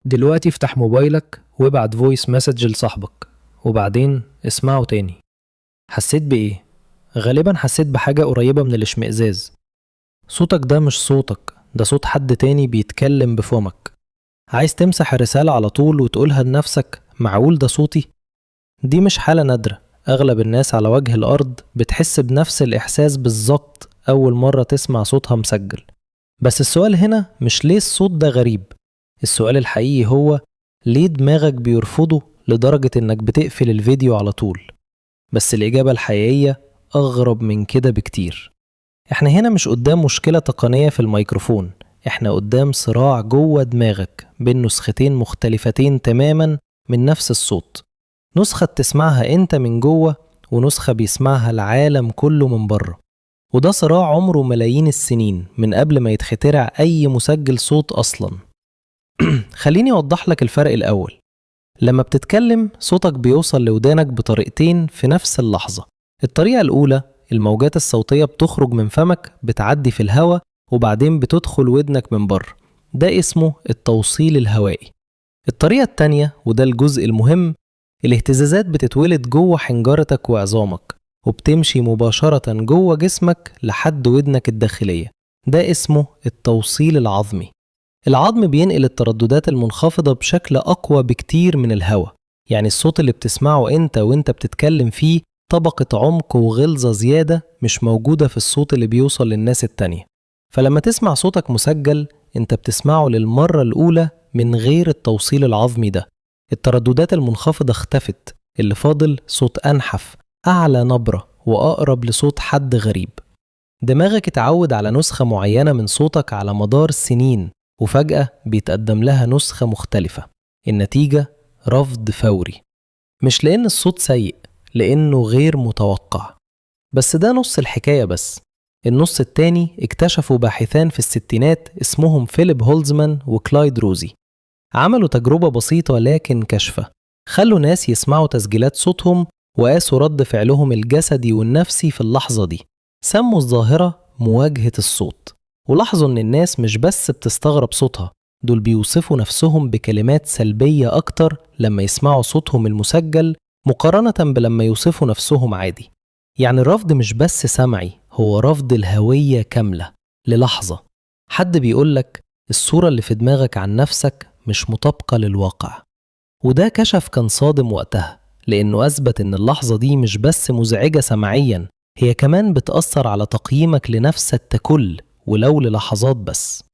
دلوقتي افتح موبايلك وابعت فويس مسج لصاحبك وبعدين اسمعه تاني. حسيت بإيه؟ غالبا حسيت بحاجة قريبة من الاشمئزاز. صوتك ده مش صوتك، ده صوت حد تاني بيتكلم بفمك. عايز تمسح الرسالة على طول وتقولها لنفسك معقول ده صوتي؟ دي مش حالة نادرة، أغلب الناس على وجه الأرض بتحس بنفس الإحساس بالظبط أول مرة تسمع صوتها مسجل. بس السؤال هنا مش ليه الصوت ده غريب، السؤال الحقيقي هو ليه دماغك بيرفضه لدرجة إنك بتقفل الفيديو على طول؟ بس الإجابة الحقيقية أغرب من كده بكتير. إحنا هنا مش قدام مشكلة تقنية في الميكروفون، إحنا قدام صراع جوه دماغك بين نسختين مختلفتين تماما من نفس الصوت. نسخة بتسمعها أنت من جوه ونسخة بيسمعها العالم كله من بره. وده صراع عمره ملايين السنين من قبل ما يتخترع أي مسجل صوت أصلا. خليني أوضح لك الفرق الأول. لما بتتكلم صوتك بيوصل لودانك بطريقتين في نفس اللحظة. الطريقة الأولى الموجات الصوتية بتخرج من فمك بتعدي في الهواء وبعدين بتدخل ودنك من بره، ده اسمه التوصيل الهوائي. الطريقة التانية وده الجزء المهم، الاهتزازات بتتولد جوه حنجرتك وعظامك وبتمشي مباشرة جوه جسمك لحد ودنك الداخلية، ده اسمه التوصيل العظمي. العظم بينقل الترددات المنخفضة بشكل أقوى بكتير من الهواء، يعني الصوت اللي بتسمعه أنت وأنت بتتكلم فيه طبقة عمق وغلظة زيادة مش موجودة في الصوت اللي بيوصل للناس التانية. فلما تسمع صوتك مسجل أنت بتسمعه للمرة الأولى من غير التوصيل العظمي ده. الترددات المنخفضة اختفت، اللي فاضل صوت أنحف، أعلى نبرة وأقرب لصوت حد غريب. دماغك اتعود على نسخة معينة من صوتك على مدار سنين وفجأة بيتقدم لها نسخة مختلفة. النتيجة رفض فوري، مش لأن الصوت سيء، لأنه غير متوقع. بس ده نص الحكاية بس. النص التاني اكتشفوا باحثان في الستينات اسمهم فيليب هولزمان وكلايد روزي. عملوا تجربة بسيطة لكن كشفة. خلوا ناس يسمعوا تسجيلات صوتهم وقاسوا رد فعلهم الجسدي والنفسي في اللحظة دي. سموا الظاهرة مواجهة الصوت، ولاحظوا ان الناس مش بس بتستغرب صوتها، دول بيوصفوا نفسهم بكلمات سلبية اكتر لما يسمعوا صوتهم المسجل مقارنة بلما يوصفوا نفسهم عادي. يعني الرفض مش بس سمعي، هو رفض الهوية كاملة. للحظة حد بيقولك الصورة اللي في دماغك عن نفسك مش مطابقة للواقع. وده كشف كان صادم وقتها، لأنه أثبت إن اللحظة دي مش بس مزعجة سمعياً، هي كمان بتأثر على تقييمك لنفسك ككل ولو للحظات بس.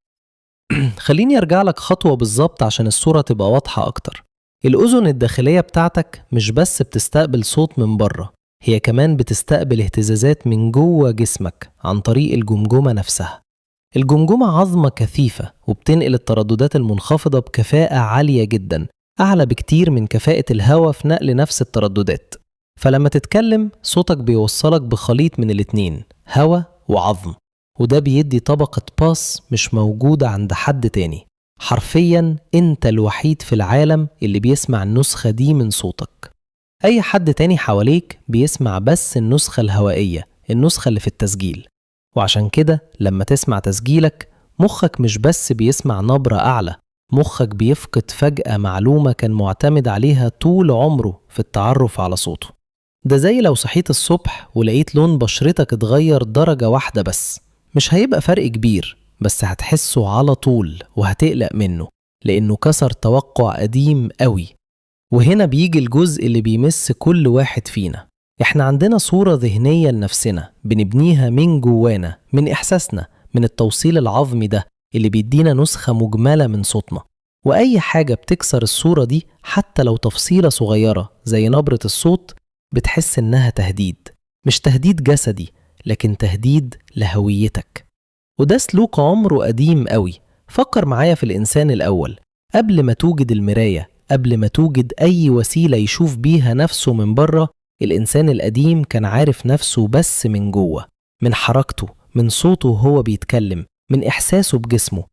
خليني أرجع لك خطوة بالظبط عشان الصورة تبقى واضحة أكتر. الأذن الداخلية بتاعتك مش بس بتستقبل صوت من بره، هي كمان بتستقبل اهتزازات من جوه جسمك عن طريق الجمجمة نفسها. الجمجمة عظمة كثيفة وبتنقل الترددات المنخفضة بكفاءة عالية جدا، أعلى بكتير من كفاءة الهواء في نقل نفس الترددات. فلما تتكلم صوتك بيوصلك بخليط من الاتنين، هواء وعظم، وده بيدي طبقة باس مش موجودة عند حد تاني. حرفيا انت الوحيد في العالم اللي بيسمع النسخة دي من صوتك. أي حد تاني حواليك بيسمع بس النسخة الهوائية، النسخة اللي في التسجيل. وعشان كده لما تسمع تسجيلك مخك مش بس بيسمع نبرة أعلى، مخك بيفقد فجأة معلومة كان معتمد عليها طول عمره في التعرف على صوته. ده زي لو صحيت الصبح ولقيت لون بشرتك اتغير درجة واحدة بس. مش هيبقى فرق كبير، بس هتحسه على طول وهتقلق منه لأنه كسر توقع قديم قوي. وهنا بيجي الجزء اللي بيمس كل واحد فينا. احنا عندنا صورة ذهنية لنفسنا بنبنيها من جوانا، من إحساسنا، من التوصيل العظمي ده اللي بيدينا نسخة مجملة من صوتنا. وأي حاجة بتكسر الصورة دي حتى لو تفصيلة صغيرة زي نبرة الصوت بتحس إنها تهديد. مش تهديد جسدي، لكن تهديد لهويتك. وده سلوك عمره قديم قوي. فكر معايا في الإنسان الأول، قبل ما توجد المراية، قبل ما توجد أي وسيلة يشوف بيها نفسه من بره، الإنسان القديم كان عارف نفسه بس من جوه، من حركته، من صوته وهو بيتكلم، من إحساسه بجسمه.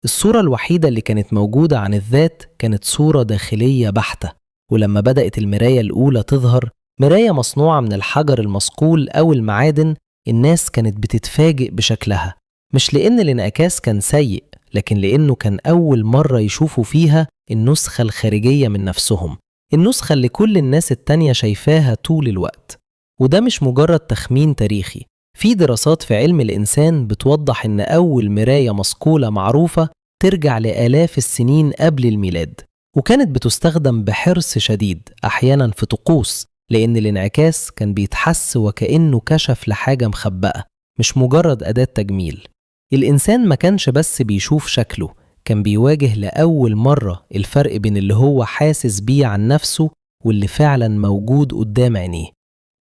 الصورة الوحيدة اللي كانت موجودة عن الذات كانت صورة داخلية بحتة. ولما بدأت المراية الأولى تظهر، مراية مصنوعة من الحجر المصقول أو المعادن، الناس كانت بتتفاجئ بشكلها، مش لأن الانعكاس كان سيء، لكن لأنه كان أول مرة يشوفوا فيها النسخة الخارجية من نفسهم، النسخة اللي كل الناس التانية شايفاها طول الوقت. وده مش مجرد تخمين تاريخي، في دراسات في علم الإنسان بتوضح إن أول مراية مصقولة معروفة ترجع لآلاف السنين قبل الميلاد، وكانت بتستخدم بحرص شديد أحيانا في طقوس، لأن الانعكاس كان بيتحس وكأنه كشف لحاجة مخبأة، مش مجرد أداة تجميل. الإنسان ما كانش بس بيشوف شكله، كان بيواجه لأول مرة الفرق بين اللي هو حاسس بيه عن نفسه واللي فعلا موجود قدام عينيه.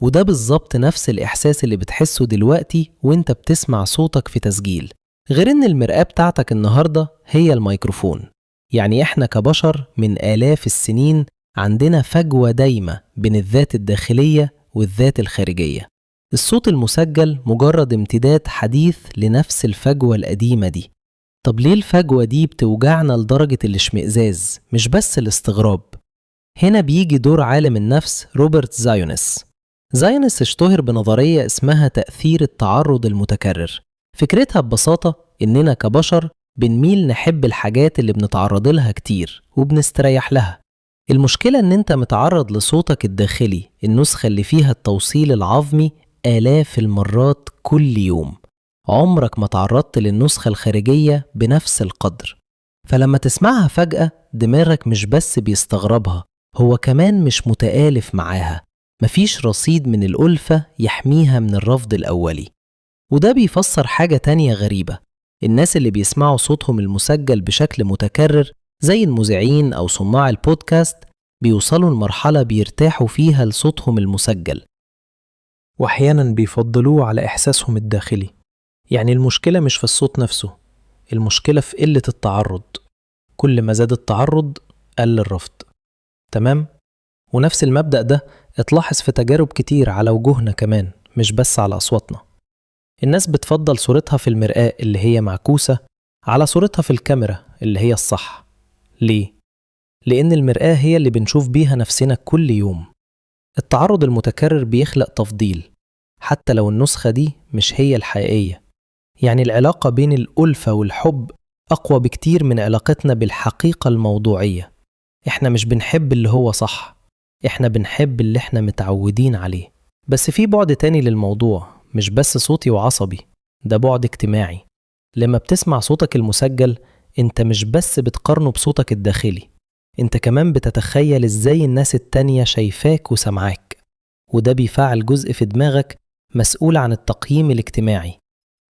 وده بالظبط نفس الإحساس اللي بتحسه دلوقتي وانت بتسمع صوتك في تسجيل، غير ان المرآة بتاعتك النهاردة هي الميكروفون. يعني احنا كبشر من آلاف السنين عندنا فجوة دايمة بين الذات الداخلية والذات الخارجية. الصوت المسجل مجرد امتداد حديث لنفس الفجوة القديمة دي. طب ليه الفجوة دي بتوجعنا لدرجة الاشمئزاز مش بس الاستغراب؟ هنا بيجي دور عالم النفس روبرت زايونس. زايونس اشتهر بنظرية اسمها تأثير التعرض المتكرر. فكرتها ببساطة إننا كبشر بنميل نحب الحاجات اللي بنتعرض لها كتير وبنستريح لها. المشكلة إن أنت متعرض لصوتك الداخلي، النسخة اللي فيها التوصيل العظمي آلاف المرات كل يوم. عمرك ما تعرضت للنسخة الخارجية بنفس القدر. فلما تسمعها فجأة دماغك مش بس بيستغربها، هو كمان مش متآلف معاها. مفيش رصيد من الألفة يحميها من الرفض الأولي. وده بيفسر حاجة تانية غريبة. الناس اللي بيسمعوا صوتهم المسجل بشكل متكرر زي المذيعين أو صناع البودكاست بيوصلوا لمرحلة بيرتاحوا فيها لصوتهم المسجل، وأحيانا بيفضلوه على إحساسهم الداخلي. يعني المشكلة مش في الصوت نفسه، المشكلة في قلة التعرض. كل ما زاد التعرض قل الرفض. تمام؟ ونفس المبدأ ده اتلاحظ في تجارب كتير على وجوهنا كمان، مش بس على أصواتنا. الناس بتفضل صورتها في المرآة اللي هي معكوسة على صورتها في الكاميرا اللي هي الصح. ليه؟ لأن المرآة هي اللي بنشوف بيها نفسنا كل يوم. التعرض المتكرر بيخلق تفضيل حتى لو النسخة دي مش هي الحقيقية. يعني العلاقة بين الألفة والحب أقوى بكتير من علاقتنا بالحقيقة الموضوعية. إحنا مش بنحب اللي هو صح، إحنا بنحب اللي إحنا متعودين عليه. بس في بعد تاني للموضوع، مش بس صوتي وعصبي، ده بعد اجتماعي. لما بتسمع صوتك المسجل انت مش بس بتقارنه بصوتك الداخلي، انت كمان بتتخيل ازاي الناس التانية شايفاك وسمعاك، وده بيفعل جزء في دماغك مسؤول عن التقييم الاجتماعي،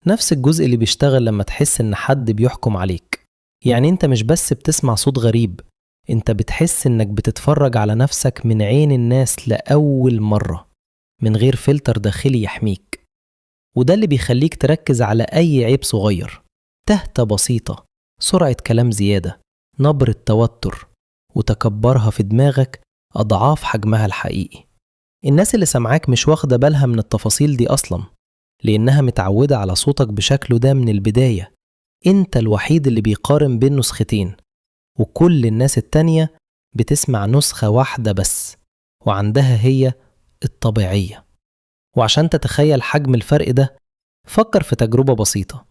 نفس الجزء اللي بيشتغل لما تحس ان حد بيحكم عليك. يعني انت مش بس بتسمع صوت غريب، انت بتحس انك بتتفرج على نفسك من عين الناس لأول مرة، من غير فلتر داخلي يحميك. وده اللي بيخليك تركز على أي عيب صغير، تهتة بسيطة، سرعة كلام زيادة، نبرة توتر، وتكبرها في دماغك أضعاف حجمها الحقيقي. الناس اللي سمعاك مش واخدة بالها من التفاصيل دي أصلا، لأنها متعودة على صوتك بشكله ده من البداية. أنت الوحيد اللي بيقارن بين نسختين، وكل الناس التانية بتسمع نسخة واحدة بس، وعندها هي الطبيعية. وعشان تتخيل حجم الفرق ده، فكر في تجربة بسيطة.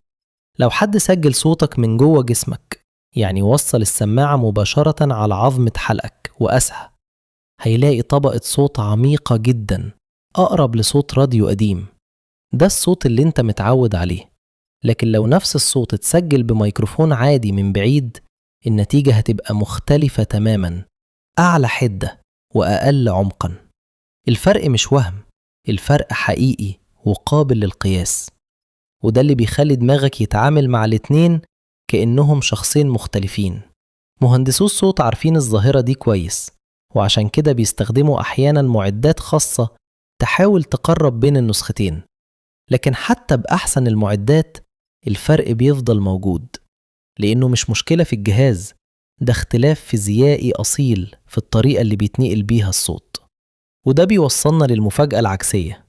لو حد سجل صوتك من جوه جسمك، يعني وصل السماعة مباشرة على عظمة حلقك وقاسها، هيلاقي طبقة صوت عميقة جدا، أقرب لصوت راديو قديم. ده الصوت اللي انت متعود عليه. لكن لو نفس الصوت اتسجل بميكروفون عادي من بعيد، النتيجة هتبقى مختلفة تماما، أعلى حدة وأقل عمقا. الفرق مش وهم، الفرق حقيقي وقابل للقياس. وده اللي بيخلي دماغك يتعامل مع الاتنين كأنهم شخصين مختلفين. مهندسو الصوت عارفين الظاهرة دي كويس، وعشان كده بيستخدموا أحيانا معدات خاصة تحاول تقرب بين النسختين. لكن حتى بأحسن المعدات الفرق بيفضل موجود، لأنه مش مشكلة في الجهاز، ده اختلاف فيزيائي أصيل في الطريقة اللي بيتنقل بيها الصوت. وده بيوصلنا للمفاجأة العكسية.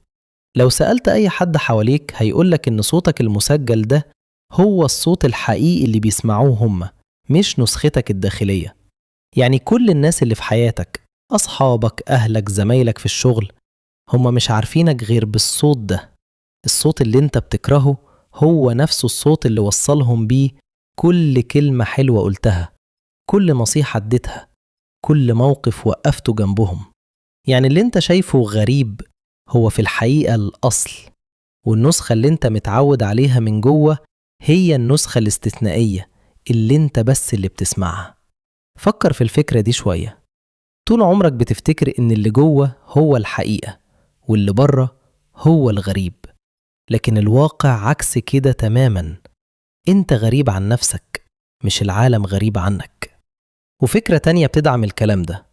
لو سألت أي حد حواليك هيقولك إن صوتك المسجل ده هو الصوت الحقيقي اللي بيسمعوه هم، مش نسختك الداخلية. يعني كل الناس اللي في حياتك، أصحابك، أهلك، زمايلك في الشغل، هم مش عارفينك غير بالصوت ده. الصوت اللي انت بتكرهه هو نفسه الصوت اللي وصلهم بيه كل كلمة حلوة قلتها، كل نصيحة اديتها، كل موقف وقفته جنبهم. يعني اللي انت شايفه غريب هو في الحقيقة الأصل، والنسخة اللي انت متعود عليها من جوه هي النسخة الاستثنائية اللي انت بس اللي بتسمعها. فكر في الفكرة دي شوية. طول عمرك بتفتكر ان اللي جوه هو الحقيقة واللي بره هو الغريب، لكن الواقع عكس كده تماما. انت غريب عن نفسك، مش العالم غريب عنك. وفكرة تانية بتدعم الكلام ده،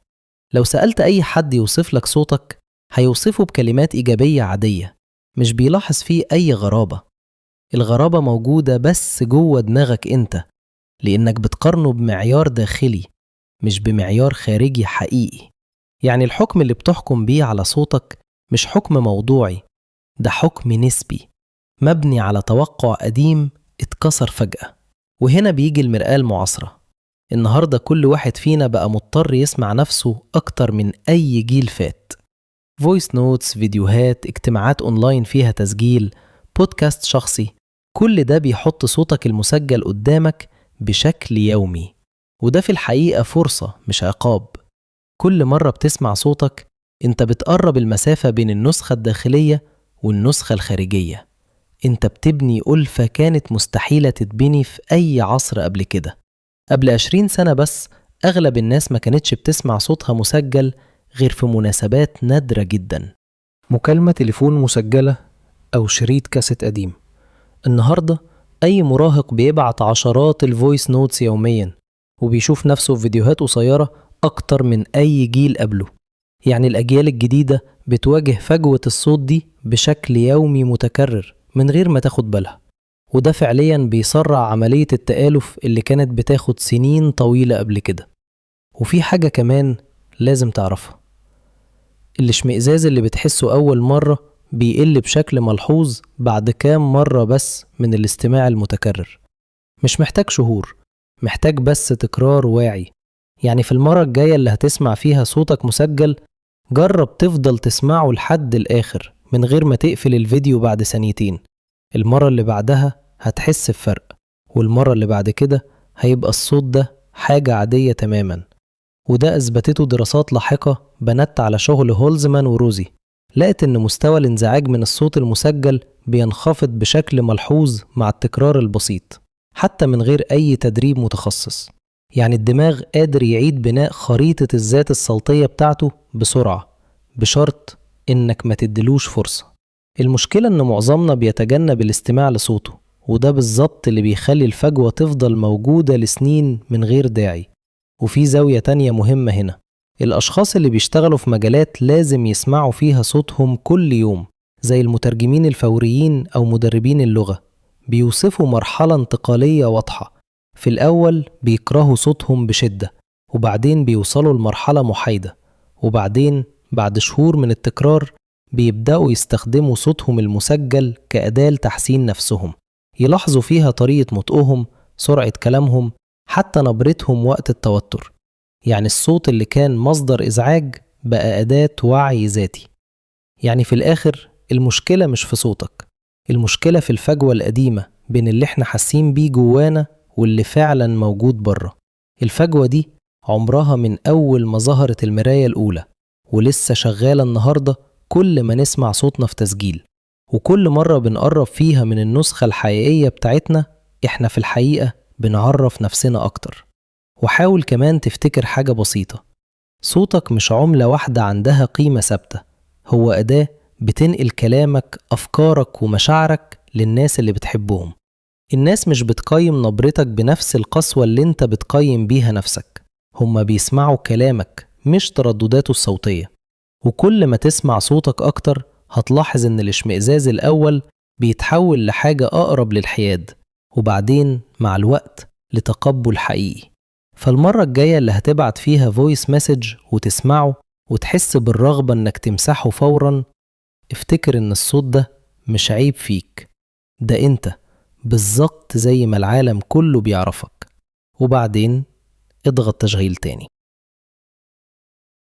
لو سألت أي حد يوصف لك صوتك هيوصفه بكلمات إيجابية عادية، مش بيلاحظ فيه أي غرابة. الغرابة موجودة بس جوه دماغك انت، لأنك بتقارنه بمعيار داخلي مش بمعيار خارجي حقيقي. يعني الحكم اللي بتحكم بيه على صوتك مش حكم موضوعي، ده حكم نسبي مبني على توقع قديم اتكسر فجأة. وهنا بيجي المرآة المعاصرة. النهاردة كل واحد فينا بقى مضطر يسمع نفسه أكتر من أي جيل فات. فويس نوتس، فيديوهات، اجتماعات أونلاين فيها تسجيل، بودكاست شخصي، كل ده بيحط صوتك المسجل قدامك بشكل يومي. وده في الحقيقة فرصة مش عقاب. كل مرة بتسمع صوتك انت بتقرب المسافة بين النسخة الداخلية والنسخة الخارجية. انت بتبني ألفة كانت مستحيلة تتبني في أي عصر قبل كده. قبل 20 سنة بس أغلب الناس ما كانتش بتسمع صوتها مسجل غير في مناسبات نادرة جدا، مكالمة تليفون مسجلة أو شريط كاسيت قديم. النهاردة أي مراهق بيبعت عشرات الفويس نوتس يوميا، وبيشوف نفسه في فيديوهات قصيرة أكتر من أي جيل قبله. يعني الأجيال الجديدة بتواجه فجوة الصوت دي بشكل يومي متكرر من غير ما تاخد بالها، وده فعليا بيسرع عملية التآلف اللي كانت بتاخد سنين طويلة قبل كده. وفي حاجة كمان لازم تعرفها، الاشمئزاز اللي بتحسه أول مرة بيقل بشكل ملحوظ بعد كام مرة بس من الاستماع المتكرر. مش محتاج شهور، محتاج بس تكرار واعي. يعني في المرة الجاية اللي هتسمع فيها صوتك مسجل جرب تفضل تسمعه لحد الآخر من غير ما تقفل الفيديو بعد ثانيتين. المرة اللي بعدها هتحس بفرق، والمرة اللي بعد كده هيبقى الصوت ده حاجة عادية تماما. وده أثبتته دراسات لاحقة بنت على شغل هولزمان وروزي، لقت إن مستوى الانزعاج من الصوت المسجل بينخفض بشكل ملحوظ مع التكرار البسيط حتى من غير أي تدريب متخصص. يعني الدماغ قادر يعيد بناء خريطة الذات الصوتية بتاعته بسرعة، بشرط إنك ما تدلوش فرصة. المشكلة إن معظمنا بيتجنب الاستماع لصوته، وده بالظبط اللي بيخلي الفجوة تفضل موجودة لسنين من غير داعي. وفي زاوية تانية مهمة هنا، الأشخاص اللي بيشتغلوا في مجالات لازم يسمعوا فيها صوتهم كل يوم زي المترجمين الفوريين أو مدربين اللغة بيوصفوا مرحلة انتقالية واضحة. في الأول بيكرهوا صوتهم بشدة، وبعدين بيوصلوا لمرحلة محايدة، وبعدين بعد شهور من التكرار بيبدأوا يستخدموا صوتهم المسجل كأداة لتحسين نفسهم. يلاحظوا فيها طريقة نطقهم، سرعة كلامهم، حتى نبرتهم وقت التوتر. يعني الصوت اللي كان مصدر إزعاج بقى أداة وعي ذاتي. يعني في الآخر المشكلة مش في صوتك، المشكلة في الفجوة القديمة بين اللي احنا حاسين بيه جوانا واللي فعلا موجود بره. الفجوة دي عمرها من أول ما ظهرت المراية الأولى، ولسه شغالة النهاردة كل ما نسمع صوتنا في تسجيل. وكل مرة بنقرب فيها من النسخة الحقيقية بتاعتنا احنا في الحقيقة بنعرف نفسنا أكتر. وحاول كمان تفتكر حاجة بسيطة، صوتك مش عملة واحدة عندها قيمة ثابتة، هو أداة بتنقل كلامك، أفكارك ومشاعرك للناس اللي بتحبهم. الناس مش بتقيم نبرتك بنفس القسوة اللي انت بتقيم بيها نفسك، هما بيسمعوا كلامك مش تردداته الصوتية. وكل ما تسمع صوتك أكتر هتلاحظ إن الاشمئزاز الأول بيتحول لحاجة أقرب للحياد، وبعدين مع الوقت لتقبل حقيقي. فالمرة الجاية اللي هتبعت فيها فويس مسج وتسمعه وتحس بالرغبة إنك تمسحه فوراً، افتكر إن الصوت ده مش عيب فيك، ده أنت بالظبط زي ما العالم كله بيعرفك. وبعدين اضغط تشغيل تاني.